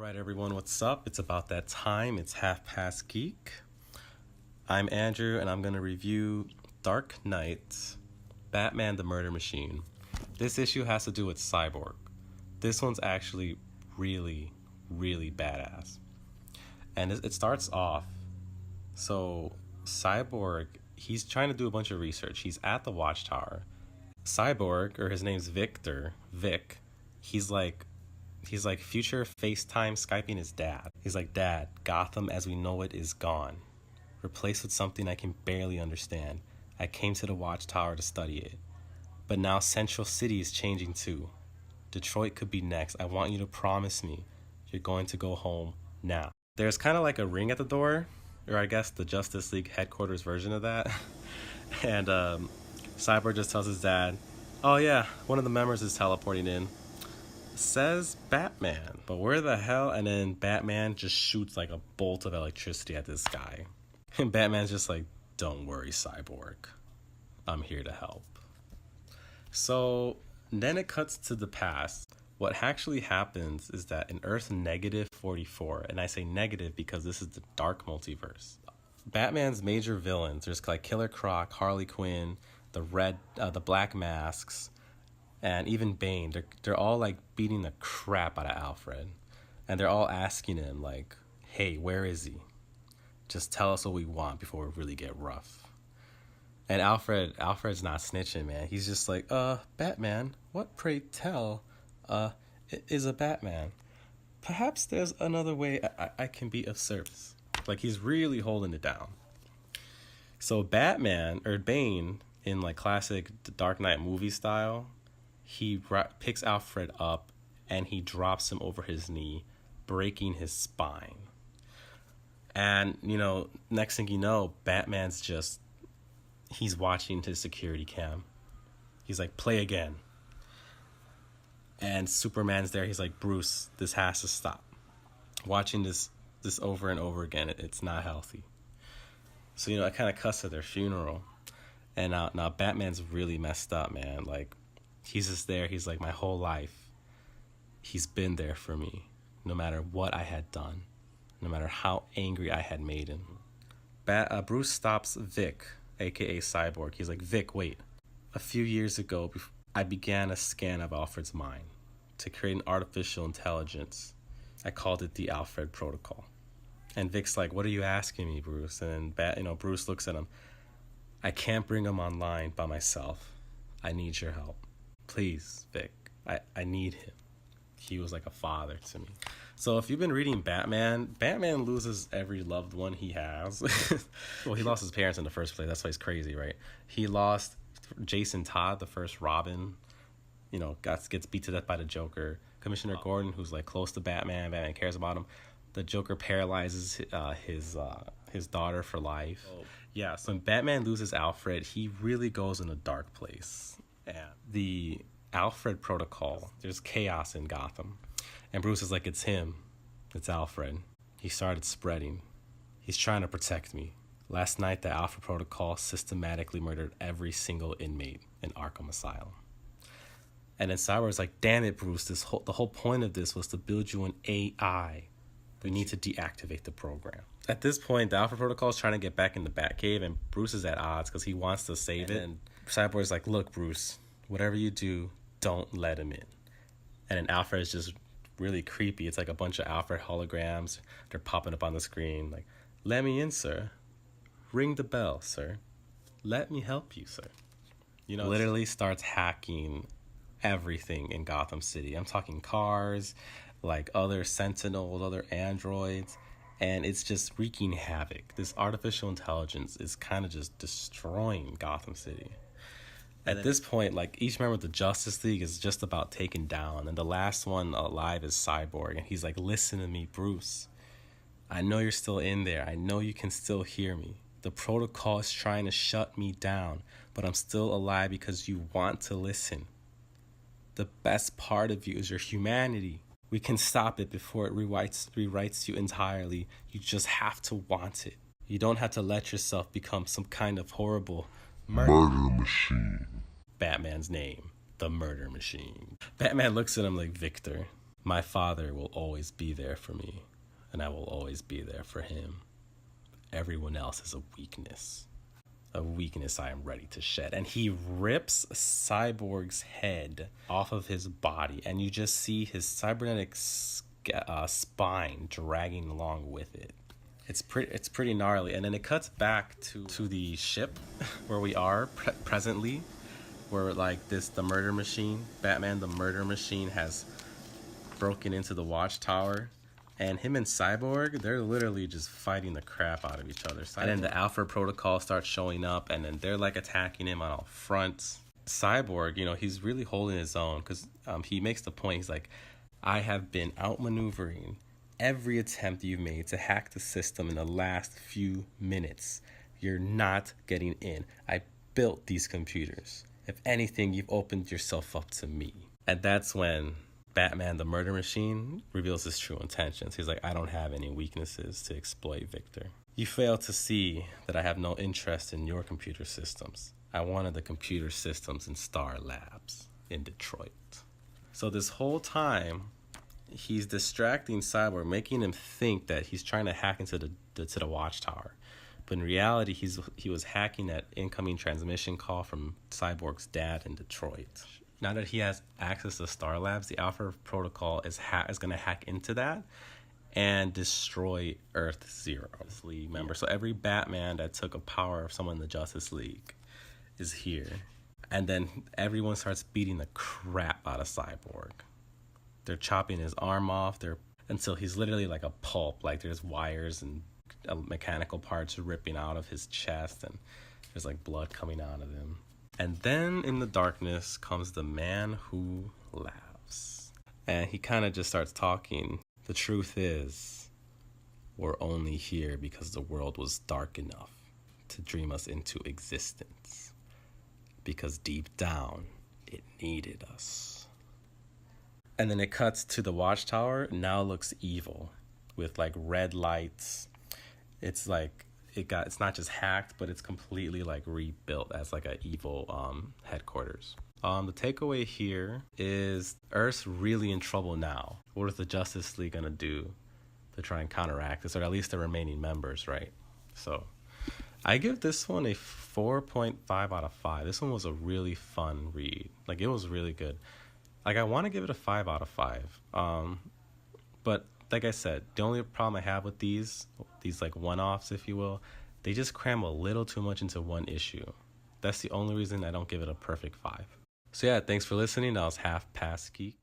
Alright everyone, what's up? It's about that time. It's Half Past Geek. I'm Andrew and I'm going to review Dark Knight, Batman the Murder Machine. This issue has to do with Cyborg. This one's actually really badass. And it starts off, so Cyborg, he's trying to do a bunch of research. He's at the Watchtower. Cyborg, or his name's Vic, he's like future FaceTime Skyping his dad. He's like, "Dad, Gotham as we know it is gone. Replaced with something I can barely understand. I came to the Watchtower to study it. But now Central City is changing too. Detroit could be next. I want you to promise me you're going to go home now." There's kind of like a ring at the door, or I guess the Justice League headquarters version of that. And Cyborg just tells his dad, "Oh yeah, one of the members is teleporting in. Says Batman, but where the hell?" And then Batman just shoots like a bolt of electricity at this guy. And Batman's just like, "Don't worry, Cyborg. I'm here to help." So then it cuts to the past. What actually happens is that in Earth -44, and I say negative because this is the dark multiverse, Batman's major villains, there's like Killer Croc, Harley Quinn, the Black Masks, and even Bane, they're all like beating the crap out of Alfred. And they're all asking him like, "Hey, where is he? Just tell us what we want before we really get rough." And Alfred's not snitching, man. He's just like, "Batman, what pray tell is a Batman? Perhaps there's another way I can be of service." Like, he's really holding it down. So Bane, in like classic Dark Knight movie style, he picks Alfred up and he drops him over his knee, breaking his spine. And, next thing you know, Batman's he's watching his security cam. He's like, "Play again." And Superman's there. He's like, "Bruce, this has to stop. Watching this over and over again, it's not healthy." So, I kind of cuss at their funeral. And now Batman's really messed up, man. Like, he's just there. He's like, my whole life, he's been there for me, no matter what I had done, no matter how angry I had made him. Bruce stops Vic, aka Cyborg. He's like, "Vic, wait. A few years ago, I began a scan of Alfred's mind to create an artificial intelligence. I called it the Alfred Protocol." And Vic's like, "What are you asking me, Bruce?" And Bruce looks at him. "I can't bring him online by myself. I need your help. Please, Vic, I need him. He was like a father to me." So if you've been reading Batman loses every loved one he has. Well, he lost his parents in the first place. That's why he's crazy, right? He lost Jason Todd, the first Robin, gets beat to death by the Joker. Commissioner Gordon, who's like close to Batman cares about him. The Joker paralyzes his daughter for life. Yeah, so when Batman loses Alfred, he really goes in a dark place. And the Alfred Protocol, there's chaos in Gotham. And Bruce is like, "It's him. It's Alfred. He started spreading. He's trying to protect me. Last night, the Alfred Protocol systematically murdered every single inmate in Arkham Asylum." And then Cyborg's like, "Damn it, Bruce, the whole point of this was to build you an AI. We need to deactivate the program." At this point, the Alpha Protocol is trying to get back in the Batcave, and Bruce is at odds because he wants to save it. And Cyborg's like, "Look, Bruce, whatever you do, don't let him in." And then Alfred is just really creepy. It's like a bunch of Alfred holograms. They're popping up on the screen like, "Let me in, sir. Ring the bell, sir. Let me help you, sir." Literally starts hacking everything in Gotham City. I'm talking cars, like other Sentinels, other androids, and it's just wreaking havoc. This artificial intelligence is kind of just destroying Gotham City. At this point, like, each member of the Justice League is just about taken down, and the last one alive is Cyborg, and he's like, "Listen to me, Bruce. I know you're still in there. I know you can still hear me. The protocol is trying to shut me down, but I'm still alive because you want to listen. The best part of you is your humanity. We can stop it before it rewrites you entirely. You just have to want it. You don't have to let yourself become some kind of horrible murder machine." Batman's name, the Murder Machine. Batman looks at him like, "Victor, My father will always be there for me, and I will always be there for him. Everyone else is a weakness I am ready to shed. And he rips Cyborg's head off of his body, and you just see his cybernetic spine dragging along with it. It's pretty gnarly. And then it cuts back to the ship where we are presently, where like the murder machine, Batman the murder machine, has broken into the Watchtower. And him and Cyborg, they're literally just fighting the crap out of each other. And then the Alpha Protocol starts showing up, and then they're like attacking him on all fronts. Cyborg, he's really holding his own, because he makes the point. He's like, I have been outmaneuvering every attempt you've made to hack the system in the last few minutes. You're not getting in. I built these computers. If anything, you've opened yourself up to me. And that's when Batman the murder machine reveals his true intentions. He's like, I don't have any weaknesses to exploit Victor. You fail to see that I have no interest in your computer systems. I wanted the computer systems in S.T.A.R Labs in Detroit. So this whole time, he's distracting Cyborg, making him think that he's trying to hack into the Watchtower. But in reality, he was hacking that incoming transmission call from Cyborg's dad in Detroit. Now that he has access to S.T.A.R Labs, the Alpha Protocol is going to hack into that and destroy Earth Zero. League member. So every Batman that took a power of someone in the Justice League is here. And then everyone starts beating the crap out of Cyborg. They're chopping his arm off until he's literally like a pulp. Like there's wires and mechanical parts ripping out of his chest, and there's like blood coming out of him. And then in the darkness comes the man who laughs. And he kind of just starts talking. The truth is, we're only here because the world was dark enough to dream us into existence. Because deep down, it needed us. And then it cuts to the Watchtower. Now looks evil with like red lights. It's like it's not just hacked, but it's completely like rebuilt as like an evil headquarters. The takeaway here is Earth's really in trouble now. What is the Justice League gonna do to try and counteract this, or at least the remaining members, right? So I give this one a 4.5 out of 5. This one was a really fun read. Like it was really good. Like I want to give it a 5 out of 5. But like I said, the only problem I have with these like one-offs, if you will, they just cram a little too much into one issue. That's the only reason I don't give it a perfect 5. So yeah, thanks for listening. That was Half Past Geek.